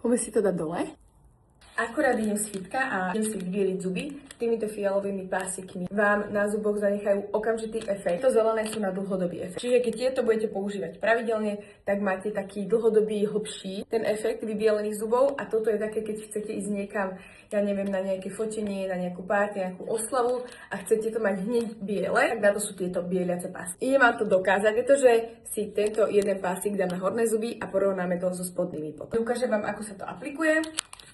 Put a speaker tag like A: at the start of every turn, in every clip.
A: Poďme si to dať dole.
B: Akurát idem z fitka a idem si vybieliť zuby. Týmito fialovými pásikmi vám na zuboch zanechajú okamžitý efekt. To zelené sú na dlhodobý efekt. Čiže keď tieto budete používať pravidelne, tak máte taký dlhodobý, hlbší ten efekt vybielených zubov. A toto je také, keď chcete ísť niekam, ja neviem, na nejaké fotenie, na nejakú párty, nejakú oslavu a chcete to mať hneď biele, tak na to sú tieto bieliace pásy. Idem vám to dokázať, pretože si tento jeden pásik dám na horné zuby a porovnáme to so spodnými potom. Ukážem vám, ako sa to aplikuje.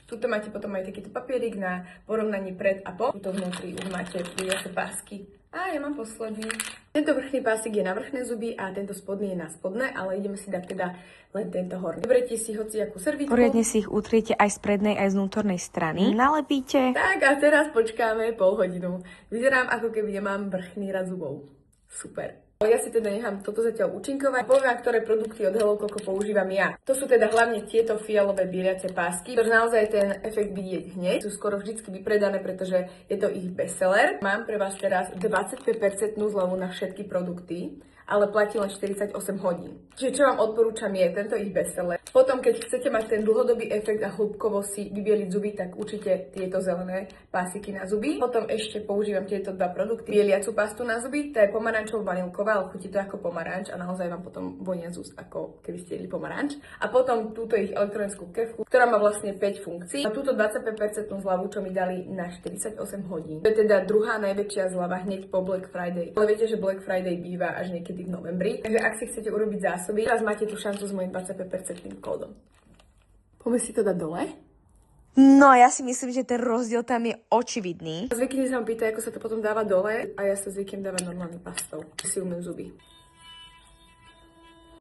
B: Tuto máte potom aj takýto papierik na porovnaní pred a po. Tuto vnútri už máte bieliace pásky. A ja mám posledný. Tento vrchný pásik je na vrchné zuby a tento spodný je na spodné, ale ideme si dať teda len tento horný. Zoberiete si hociakú servitku.
C: Poriadne si ich utriete aj z prednej, aj z vnútornej strany. Nalepíte.
B: Tak a teraz počkáme pol hodinu. Vyzerám, ako keby nemám vrchný rad zubov. Super. Ja si teda nechám toto zatiaľ účinkovať. Poviem vám, ktoré produkty od Hello Coco používam ja. To sú teda hlavne tieto fialové bieliace pásky, ktoré naozaj ten efekt vidieť hneď. Sú skoro vždycky vypredané, pretože je to ich bestseller. Mám pre vás teraz 25% zľavu na všetky produkty, ale platí len 48 hodín. Čiže čo vám odporúčam je tento ich bestseller. Potom, keď chcete mať ten dlhodobý efekt a hĺbkovo si vybieliť zuby, tak určite tieto zelené pásiky na zuby. Potom ešte používam tieto dva produkty. Bieliacu pastu na zuby, to je pomarančovo-vanilková, ale chutí to ako pomaranč a naozaj vám potom vonia z úst, ako keby ste jedli pomaranč. A potom túto ich elektronickú kefku, ktorá má vlastne 5 funkcií. A túto 25% zľavu, čo mi dali na 48 hodín. To je teda druhá najväčšia zľava hneď po Black Friday. Ale viete, že Black Friday býva až niekedy v novembri. Takže ak si chcete urobiť zásoby, teraz máte tú šancu s mojím 25% kódom.
A: Poďme si to dať dole.
C: No, ja si myslím, že ten rozdiel tam je očividný.
B: Zvykne sa vám pýtať, ako sa to potom dáva dole a ja sa zvyknem dávať normálnou pastou. Si umiem zuby.